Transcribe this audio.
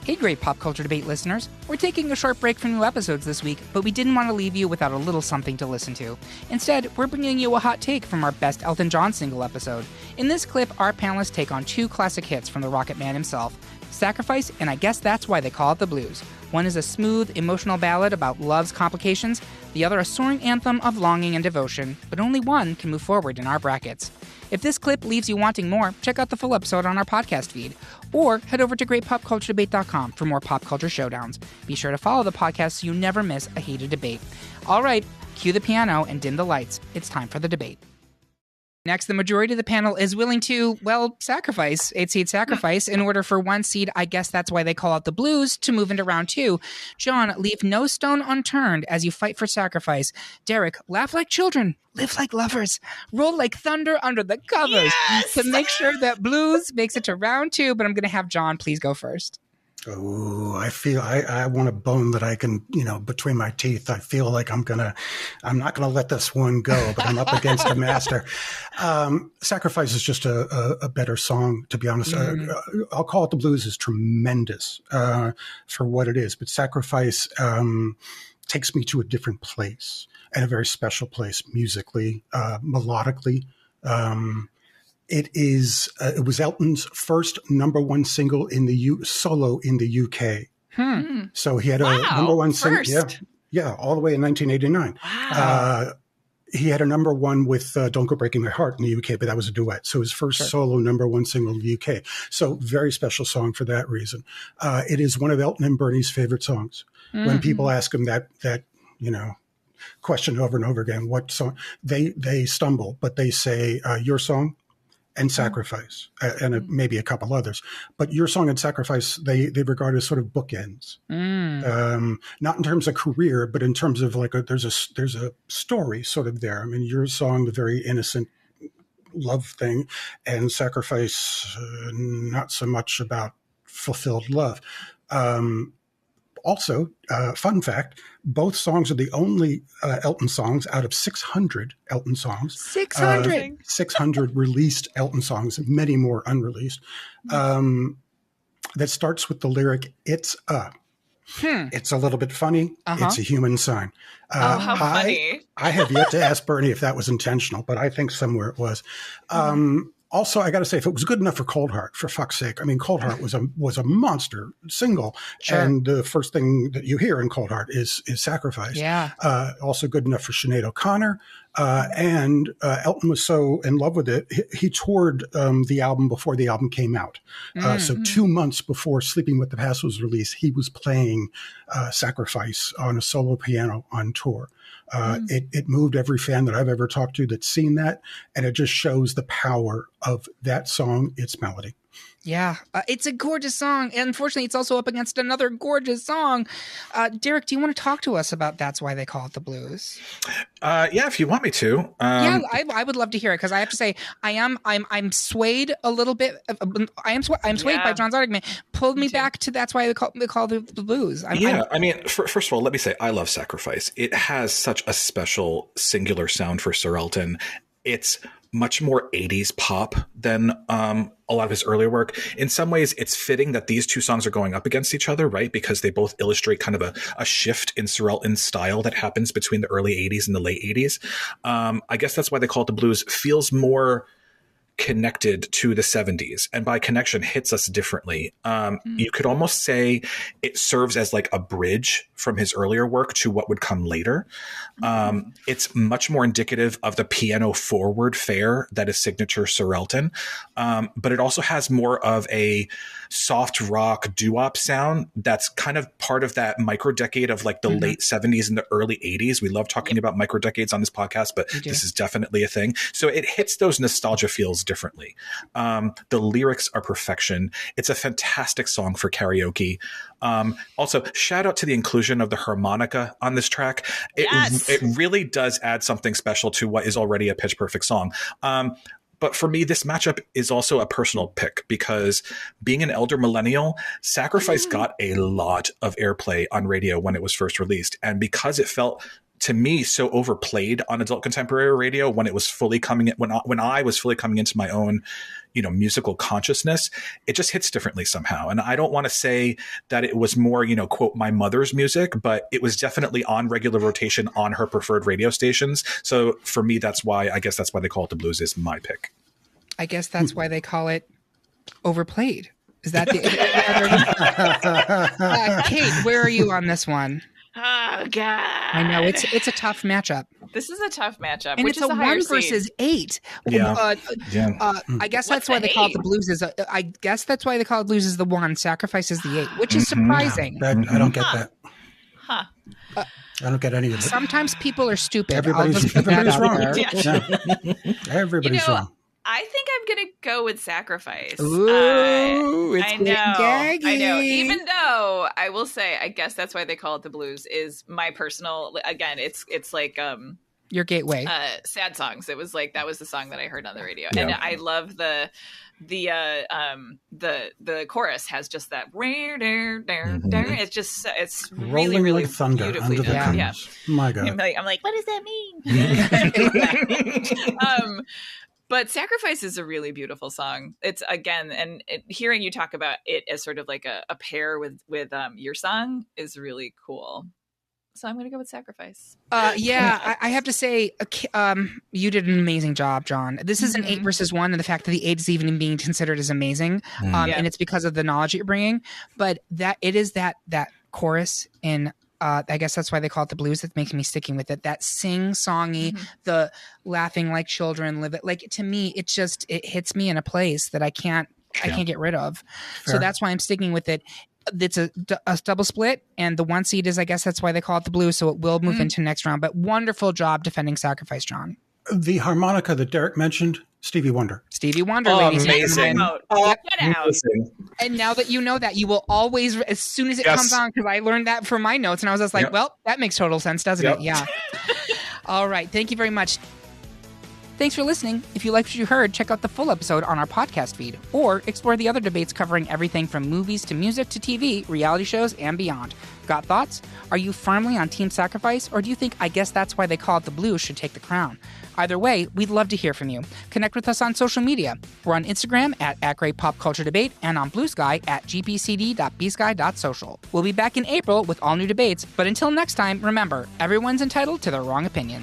Hey, great pop culture debate listeners. We're taking a short break from new episodes this week, but we didn't want to leave you without a little something to listen to. Instead, we're bringing you a hot take from our best Elton John Single episode. In this clip, our panelists take on two classic hits from the Rocket Man himself, Sacrifice and I Guess That's Why They Call It the Blues. One is a smooth, emotional ballad about love's complications, the other a soaring anthem of longing and devotion, but only one can move forward in our brackets. If this clip leaves you wanting more, check out the full episode on our podcast feed, or head over to greatpopculturedebate.com for more pop culture showdowns. Be sure to follow the podcast so you never miss a heated debate. All right, cue the piano and dim the lights. It's time for the debate. Next, the majority of the panel is willing to, sacrifice 8-seed sacrifice in order for 1 seed, I guess that's why they call it the Blues, to move into round 2. John, leave no stone unturned as you fight for sacrifice. Derek, laugh like children, live like lovers, roll like thunder under the covers. Yes! To make sure that Blues makes it to round 2, but I'm going to have John please go first. Oh, I feel I want a bone that I can, between my teeth. I feel like I'm not gonna let this one go, but I'm up against a master. Sacrifice is just a better song, to be honest. Mm-hmm. I'll Call It the Blues is tremendous for what it is, but Sacrifice takes me to a different place, and a very special place musically, melodically. It was Elton's first number one single solo in the UK. So he had a number one single. Yeah, all the way in 1989. Wow. He had a number one with Don't Go Breaking My Heart in the UK, but that was a duet. So his first solo number one single in the UK. So very special song for that reason. It is one of Elton and Bernie's favorite songs. Mm-hmm. When people ask him that question over and over again, what song, they stumble, but they say, Your Song and Sacrifice, and maybe a couple others. But Your Song and Sacrifice, they regard as sort of bookends. Not in terms of career, but in terms of there's a story sort of there. I mean, Your Song, the very innocent love thing, and Sacrifice, not so much about fulfilled love. Also, fun fact, both songs are the only Elton songs out of 600 Elton songs. 600? 600 released Elton songs, many more unreleased, that starts with the lyric, It's a. It's a little bit funny. It's a human sign. How funny. I have yet to ask Bernie if that was intentional, but I think somewhere it was. Also, I got to say, if it was good enough for Cold Heart, for fuck's sake, I mean, Cold Heart was a monster single, and the first thing that you hear in Cold Heart is Sacrifice. Yeah. Also good enough for Sinead O'Connor, and Elton was so in love with it, he toured the album before the album came out. So 2 months before Sleeping with the Past was released, he was playing Sacrifice on a solo piano on tour. It moved every fan that I've ever talked to that's seen that, and it just shows the power of that song, its melody. Yeah, it's a gorgeous song, and unfortunately, it's also up against another gorgeous song. Derek, do you want to talk to us about That's Why They Call It the Blues? Yeah, if you want me to. I would love to hear it, because I have to say I'm swayed a little bit. I'm swayed by John's argument. Pulled me back to That's Why They Call It the Blues. First of all, let me say I love Sacrifice. It has such a special singular sound for Sir Elton. It's much more 80s pop than a lot of his earlier work. In some ways, it's fitting that these two songs are going up against each other, right? Because they both illustrate kind of a shift in Sir Elton's style that happens between the early 80s and the late 80s. I guess that's why they call it the blues. Feels more connected to the 70s, and by connection hits us differently. You could almost say it serves as like a bridge from his earlier work to what would come later. It's much more indicative of the piano forward fare that is signature Sir Elton, but it also has more of a soft rock doo-wop sound that's kind of part of that micro decade of like the late 70s and the early 80s. We love talking about micro decades on this podcast, but this is definitely a thing. So it hits those nostalgia feels differently. The lyrics are perfection. It's a fantastic song for karaoke. Also, shout out to the inclusion of the harmonica on this track. It really does add something special to what is already a pitch perfect song. But for me, this matchup is also a personal pick because being an elder millennial, Sacrifice got a lot of airplay on radio when it was first released. And because it felt to me so overplayed on adult contemporary radio when it was fully coming in, when I was fully coming into my own, musical consciousness, it just hits differently somehow. And I don't want to say that it was more, quote, my mother's music, but it was definitely on regular rotation on her preferred radio stations. So for me, that's why they call it the blues is my pick. I guess that's why they call it overplayed. Is that the Kate, where are you on this one? Oh God! I know it's a tough matchup. This is a tough matchup, and which it's is a 1 versus 8. Yeah. I guess that's why they call it the blues. I guess that's why they call it blues is the 1, sacrifice is the 8, which is surprising. I don't get that. Huh. I don't get any of it. Sometimes people are stupid. Everybody's wrong. Everybody's wrong. I think I'm going to go with sacrifice. Ooh, it's I know. Even though I will say, I guess that's why they call it the blues is my personal, again, it's like, your gateway. Sad songs. It was like, that was the song that I heard on the radio. Yeah. And I love the chorus has just that it's just it's really Rolling like thunder beautifully under the done. yeah. My God. I'm like, what does that mean? But Sacrifice is a really beautiful song. It's again, and hearing you talk about it as sort of like a pair with your song is really cool. So I'm going to go with Sacrifice. I have to say, you did an amazing job, John. This is an 8 versus 1, and the fact that the 8 is even being considered is amazing. And it's because of the knowledge that you're bringing. But that it is that chorus in. I guess that's why they call it the blues. That makes me sticking with it. That sing-songy, the laughing like children live it. Like to me, it hits me in a place that I can't get rid of. Fair. So that's why I'm sticking with it. It's a double split, and the 1 seed is, I guess that's why they call it the blues. So it will move into next round. But wonderful job defending Sacrifice, John. The harmonica that Derek mentioned, Stevie Wonder. Ladies amazing. Get out. And now that you know that, you will always, as soon as it comes on, because I learned that from my notes, and I was just like, well, that makes total sense, doesn't it? Yeah. All right. Thank you very much. Thanks for listening. If you liked what you heard, check out the full episode on our podcast feed, or explore the other debates covering everything from movies to music to TV, reality shows, and beyond. Got thoughts? Are you firmly on Team Sacrifice, or do you think I guess that's why they call it the blues should take the crown? Either way, we'd love to hear from you. Connect with us on social media. We're on Instagram at @GreatPopCultureDebate and on Blue Sky at gpcd.bsky.social. We'll be back in April with all new debates, but until next time, remember, everyone's entitled to their wrong opinion.